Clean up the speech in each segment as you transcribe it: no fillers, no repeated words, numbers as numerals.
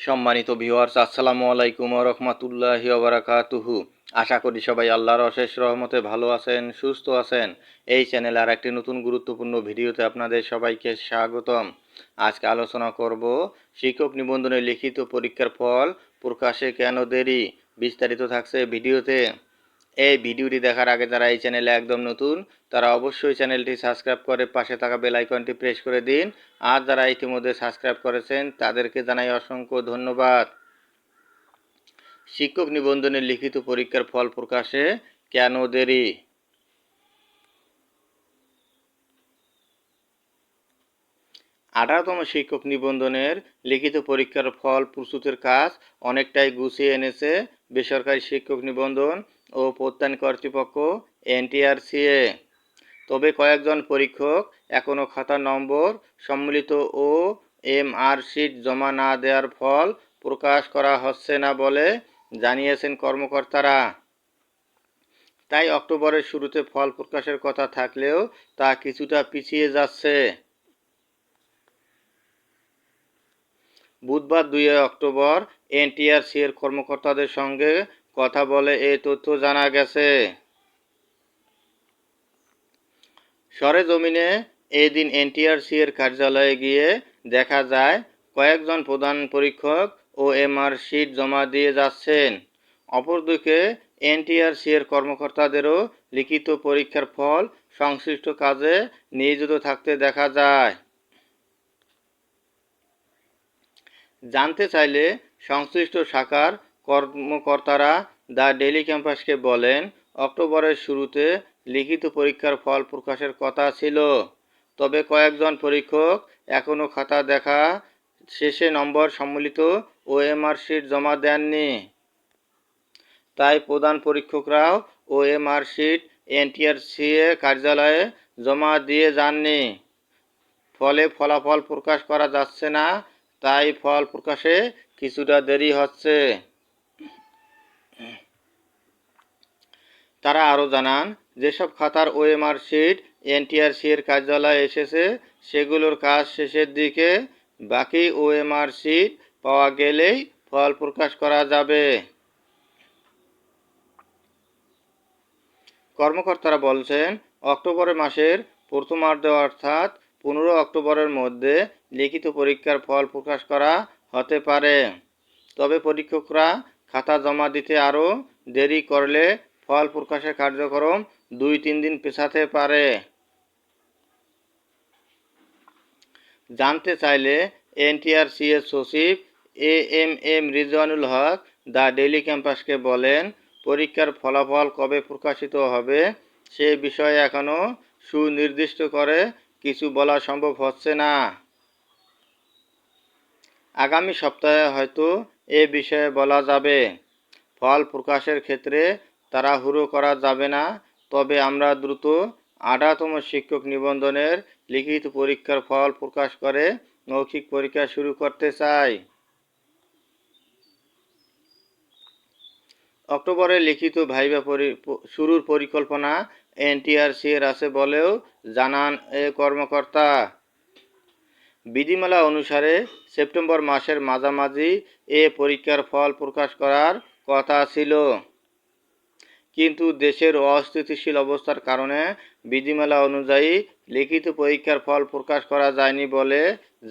সম্মানিত ভিউয়ার্স, আসসালামু আলাইকুম ওয়া রাহমাতুল্লাহি ওয়া বারাকাতুহু। আশা করি সবাই আল্লাহর অশেষ রহমতে ভালো আছেন, সুস্থ আছেন। এই চ্যানেলে আর একটি নতুন গুরুত্বপূর্ণ ভিডিওতে আপনাদের সবাইকে স্বাগতম। আজকে আলোচনা করব শিক্ষক নিবন্ধনের লিখিত পরীক্ষার ফল প্রকাশে কেন দেরি। বিস্তারিত থাকছে ভিডিওতে। এই ভিডিওটি দেখার আগে যারা এই চ্যানেলে একদম নতুন তারা অবশ্যই চ্যানেলটি সাবস্ক্রাইব করে পাশে থাকা বেল আইকনটি প্রেস করে দিন। আর যারা ইতিমধ্যে সাবস্ক্রাইব করেছেন তাদেরকে জানাই অসংখ্য ধন্যবাদ। শিক্ষক নিবন্ধনের লিখিত পরীক্ষার ফল প্রকাশে কেন দেরি? 18তম শিক্ষক নিবন্ধনের লিখিত পরীক্ষার ফল প্রস্তুতের কাজ অনেকটাই গুছিয়ে এনেছে বেসরকারি শিক্ষক নিবন্ধন ও প্রত্যয়ন কর্তৃপক্ষ এনটিআরসিএ। তবে কয়েকজন পরীক্ষক এখনও খাতার নম্বর সম্মিলিত ও এমআর শিট জমা না দেওয়ার ফল প্রকাশ করা হচ্ছে না বলে জানিয়েছেন কর্মকর্তারা। তাই অক্টোবরের শুরুতে ফল প্রকাশের কথা থাকলেও তা কিছুটা পিছিয়ে যাচ্ছে। বুধবার 2 অক্টোবর এনটিআরসি এর কর্মকর্তাদের সঙ্গে কথা বলে এই তথ্য জানা গেছে। সরেজমিনে এই দিন এনটিআরসি এর কার্যালয়ে গিয়ে দেখা যায় কয়েকজন প্রধান পরীক্ষক ও এমআর শিট জমা দিয়ে যাচ্ছেন। অপরদিকে এনটিআরসি এর কর্মকর্তাদেরও লিখিত পরীক্ষার ফল সংশ্লিষ্ট কাজে নিয়োজিত থাকতে দেখা যায়। জানতে চাইলে সংশ্লিষ্ট শাখার কর্মকর্তারা দ্য ডেইলি ক্যাম্পাসকে বলেন, অক্টোবরের শুরুতে লিখিত পরীক্ষার ফল প্রকাশের কথা ছিল। তবে কয়েকজন পরীক্ষক এখনও খাতা দেখা শেষে নম্বর সম্মিলিত ওএমআর শিট জমা দেননি। তাই প্রধান পরীক্ষকরাও ওএমআর শিট এনটিআরসিএ কার্যালয়ে জমা দিয়ে যাননি। ফলে ফলাফল প্রকাশ করা যাচ্ছে না, তাই ফল প্রকাশে কিছুটা দেরি হচ্ছে। তারা আরও জানান, যেসব খাতার ওএমআর শিট এনটিআরসি এর কার্যালয়ে এসেছে সেগুলোর কাজ শেষের দিকে। বাকি ওএমআর শিট পাওয়া গেলেই ফল প্রকাশ করা যাবে। কর্মকর্তারা বলছেন, অক্টোবর মাসের প্রথমার্ধে অর্থাৎ 15 অক্টোবরের মধ্যে লিখিত পরীক্ষার ফল প্রকাশ করা হতে পারে। তবে পরীক্ষকরা খাতা জমা দিতে আরও দেরি করলে ফল প্রকাশের কার্যক্রম 2-3 দিন পেছাতে পারে। জানতে চাইলে এনটিআরসি এর সচিব AMM Rizwanul Haque the Daily ক্যাম্পাসকে বলেন, পরীক্ষার ফলাফল কবে প্রকাশিত হবে সে বিষয়ে এখনও সুনির্দিষ্ট করে কিছু বলা সম্ভব হচ্ছে না। আগামী সপ্তাহে হয়তো এ বিষয়ে বলা যাবে। ফল প্রকাশের ক্ষেত্রে তাড়াহুড়ো করা যাবে না, তবে আমরা দ্রুত 18তম শিক্ষক নিবন্ধনের লিখিত পরীক্ষার ফল প্রকাশ করে মৌখিক পরীক্ষা শুরু করতে চাই। অক্টোবরে লিখিত ভাইভা শুরুর পরিকল্পনা এনটিআরসি এর আছে বলেও জানান এ কর্মকর্তা। বিধিমালা অনুসারে সেপ্টেম্বর মাসের মাঝামাঝি এ পরীক্ষার ফল প্রকাশ করার কথা ছিল, কিন্তু দেশের অস্থিতিশীল অবস্থার কারণে বিধিমালা অনুযায়ী লিখিত পরীক্ষার ফল প্রকাশ করা যায়নি বলে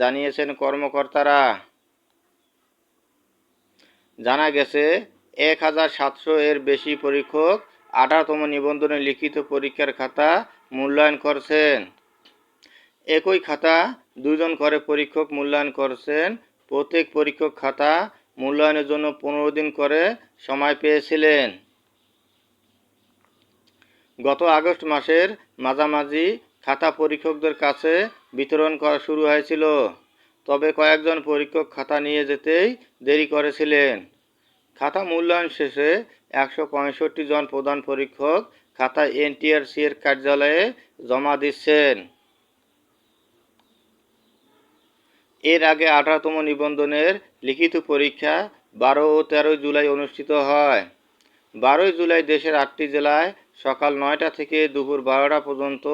জানিয়েছেন কর্মকর্তারা। জানা গেছে, 1700 এর বেশি পরীক্ষক 18তম নিবন্ধনের লিখিত পরীক্ষার খাতা মূল্যায়ন করছেন। একই খাতা 2 জন করে পরীক্ষক মূল্যায়ন করছেন। প্রত্যেক পরীক্ষক খাতা মূল্যায়নের জন্য 15 দিন করে সময় পেয়েছিলেন। গত আগস্ট মাসের মাঝামাঝি খাতা পরীক্ষকদের কাছে বিতরণ করা শুরু হয়েছিল। তবে কয়েকজন পরীক্ষক খাতা নিয়ে যেতেই দেরি করেছিলেন। খাতা মূল্যায়ন শেষে 165 জন প্রধান পরীক্ষক খাতা এনটিআরসি এর কার্যালয়ে জমা দিচ্ছেন। এর আগে 18তম নিবন্ধনের লিখিত পরীক্ষা 12 ও 13 জুলাই অনুষ্ঠিত হয়। 12 জুলাই দেশের 8টি জেলায় সকাল 9টা থেকে দুপুর 12টা পর্যন্ত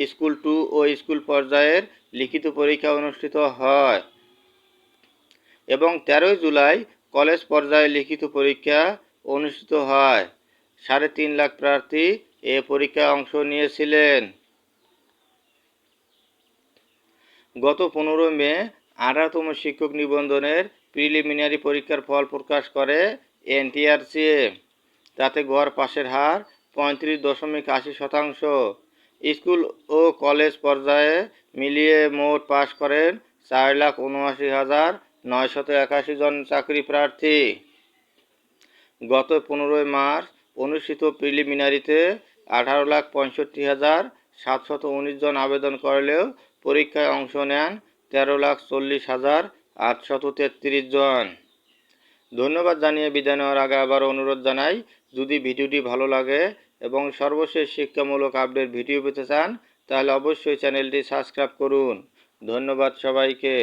স্কুল 2 ও স্কুল পর্যায়ের লিখিত পরীক্ষা অনুষ্ঠিত হয়। এবং 13 জুলাই কলেজ পর্যায়ে লিখিত পরীক্ষা অনুষ্ঠিত হয়। 3.5 লাখ প্রার্থী এ পরীক্ষায় অংশ নিয়েছিলেন। গত 15 মে 18তম শিক্ষক নিবন্ধনের প্রিলিমিনারি পরীক্ষার ফল প্রকাশ করে এনটিআরসি। তাতে গড় পাশের হার 35.80%। স্কুল ও কলেজ পর্যায়ে মিলিয়ে মোট পাশ করেন 4,79,981 জন চাকরি প্রার্থী। গত 15 মার্চ অনুষ্ঠিত প্রিলিমিনারিতে 18,65,719 জন আবেদন করলেও পরীক্ষায় অংশ নেন 13,40,833 জন। ধন্যবাদ জানিয়ে বিদায় নেওয়ার আগে আবার অনুরোধ জানাই, যদি ভিডিওটি ভালো লাগে এবং সর্বশেষ শিক্ষামূলক আপডেট ভিডিও পেতে চান তাহলে অবশ্যই চ্যানেলটি সাবস্ক্রাইব করুন। ধন্যবাদ সবাইকে।